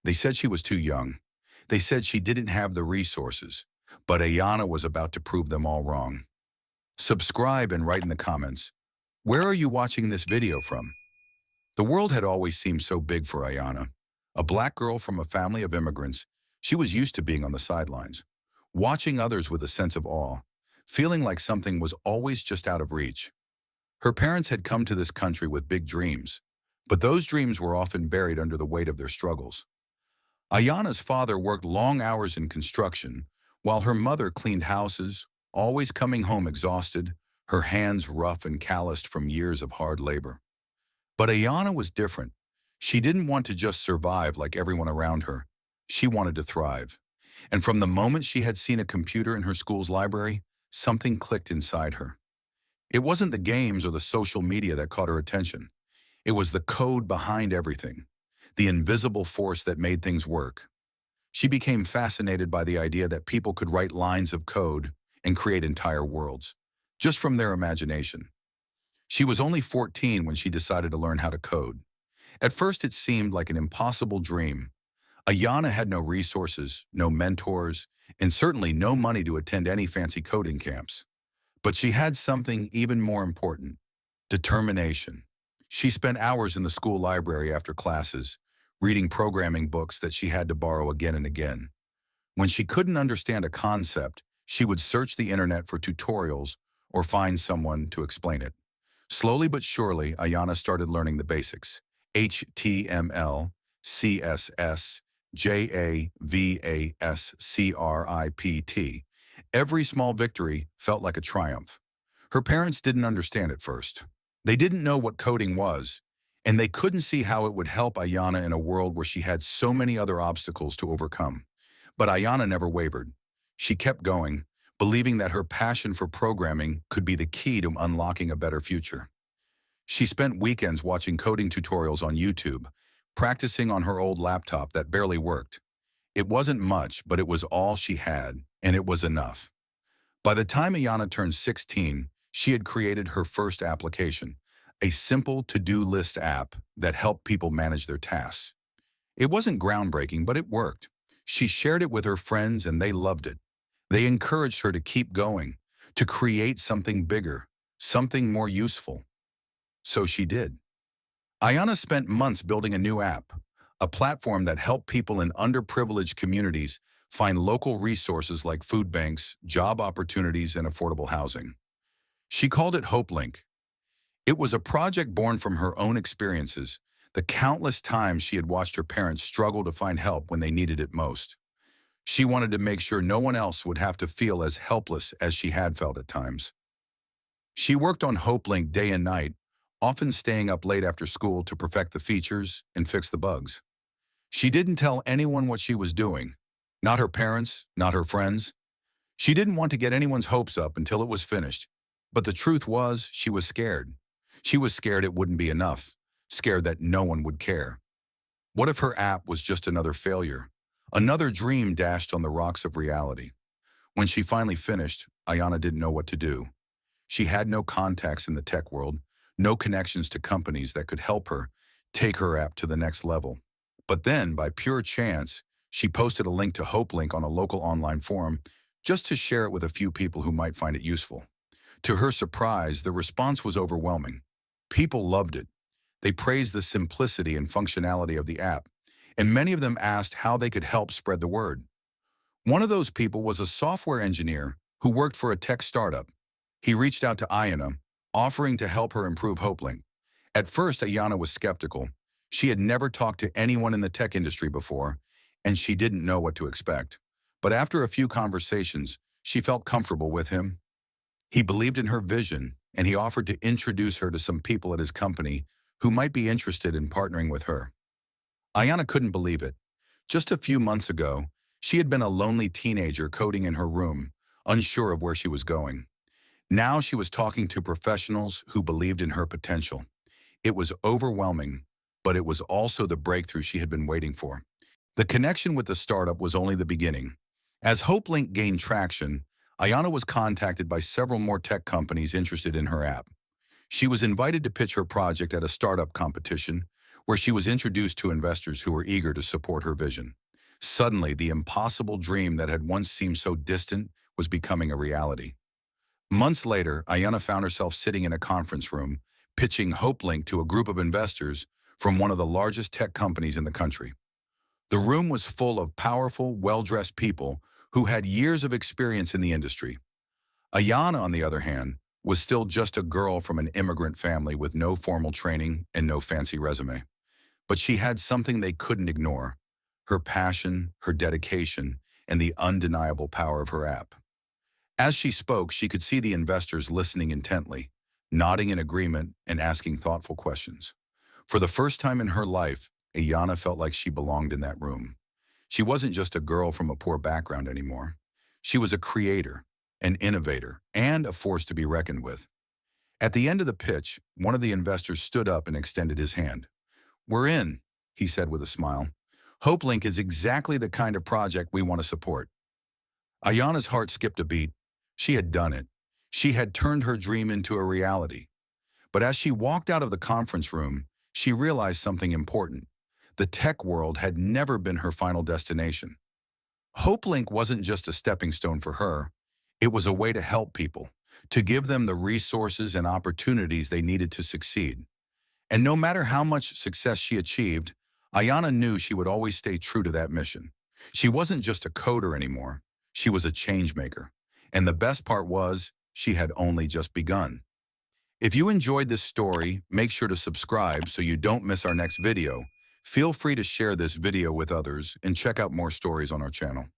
They said she was too young. They said she didn't have the resources. But Ayana was about to prove them all wrong. Subscribe and write in the comments, where are you watching this video from? The world had always seemed so big for Ayana. A black girl from a family of immigrants, she was used to being on the sidelines, watching others with a sense of awe, feeling like something was always just out of reach. Her parents had come to this country with big dreams, but those dreams were often buried under the weight of their struggles. Ayana's father worked long hours in construction, while her mother cleaned houses, always coming home exhausted, her hands rough and calloused from years of hard labor. But Ayana was different. She didn't want to just survive like everyone around her. She wanted to thrive. And from the moment she had seen a computer in her school's library, something clicked inside her. It wasn't the games or the social media that caught her attention. It was the code behind everything, the invisible force that made things work. She became fascinated by the idea that people could write lines of code and create entire worlds, just from their imagination. She was only 14 when she decided to learn how to code. At first, it seemed like an impossible dream. Ayana had no resources, no mentors, and certainly no money to attend any fancy coding camps. But she had something even more important: determination. She spent hours in the school library after classes, reading programming books that she had to borrow again and again. When she couldn't understand a concept, she would search the internet for tutorials or find someone to explain it. Slowly but surely, Ayana started learning the basics: HTML, CSS, JavaScript. Every small victory felt like a triumph. Her parents didn't understand at first. They didn't know what coding was, and they couldn't see how it would help Ayana in a world where she had so many other obstacles to overcome. But Ayana never wavered. She kept going, believing that her passion for programming could be the key to unlocking a better future. She spent weekends watching coding tutorials on YouTube, practicing on her old laptop that barely worked. It wasn't much, but it was all she had, and it was enough. By the time Ayana turned 16, she had created her first application, a simple to-do list app that helped people manage their tasks. It wasn't groundbreaking, but it worked. She shared it with her friends, and they loved it. They encouraged her to keep going, to create something bigger, something more useful. So she did. Ayana spent months building a new app, a platform that helped people in underprivileged communities find local resources like food banks, job opportunities, and affordable housing. She called it HopeLink. It was a project born from her own experiences, the countless times she had watched her parents struggle to find help when they needed it most. She wanted to make sure no one else would have to feel as helpless as she had felt at times. She worked on HopeLink day and night, often staying up late after school to perfect the features and fix the bugs. She didn't tell anyone what she was doing, not her parents, not her friends. She didn't want to get anyone's hopes up until it was finished. But the truth was, she was scared. She was scared it wouldn't be enough, scared that no one would care. What if her app was just another failure, another dream dashed on the rocks of reality? When she finally finished, Ayana didn't know what to do. She had no contacts in the tech world, no connections to companies that could help her take her app to the next level. But then, by pure chance, she posted a link to HopeLink on a local online forum just to share it with a few people who might find it useful. To her surprise, the response was overwhelming. People loved it. They praised the simplicity and functionality of the app, and many of them asked how they could help spread the word. One of those people was a software engineer who worked for a tech startup. He reached out to Ayana, offering to help her improve HopeLink. At first, Ayana was skeptical. She had never talked to anyone in the tech industry before, and she didn't know what to expect. But after a few conversations, she felt comfortable with him. He believed in her vision, and he offered to introduce her to some people at his company who might be interested in partnering with her. Ayana couldn't believe it. Just a few months ago, she had been a lonely teenager coding in her room, unsure of where she was going. Now she was talking to professionals who believed in her potential. It was overwhelming, but it was also the breakthrough she had been waiting for. The connection with the startup was only the beginning. As HopeLink gained traction, Ayana was contacted by several more tech companies interested in her app. She was invited to pitch her project at a startup competition, where she was introduced to investors who were eager to support her vision. Suddenly, the impossible dream that had once seemed so distant was becoming a reality. Months later, Ayanna found herself sitting in a conference room, pitching HopeLink to a group of investors from one of the largest tech companies in the country. The room was full of powerful, well-dressed people who had years of experience in the industry. Ayanna, on the other hand, was still just a girl from an immigrant family with no formal training and no fancy resume. But she had something they couldn't ignore: her passion, her dedication, and the undeniable power of her app. As she spoke, she could see the investors listening intently, nodding in agreement and asking thoughtful questions. For the first time in her life, Ayanna felt like she belonged in that room. She wasn't just a girl from a poor background anymore. She was a creator, an innovator, and a force to be reckoned with. At the end of the pitch, one of the investors stood up and extended his hand. "We're in," he said with a smile. "HopeLink is exactly the kind of project we want to support." Ayanna's heart skipped a beat. She had done it. She had turned her dream into a reality. But as she walked out of the conference room, she realized something important. The tech world had never been her final destination. HopeLink wasn't just a stepping stone for her. It was a way to help people, to give them the resources and opportunities they needed to succeed. And no matter how much success she achieved, Ayanna knew she would always stay true to that mission. She wasn't just a coder anymore. She was a change maker. And the best part was, she had only just begun. If you enjoyed this story, make sure to subscribe so you don't miss our next video. Feel free to share this video with others and check out more stories on our channel.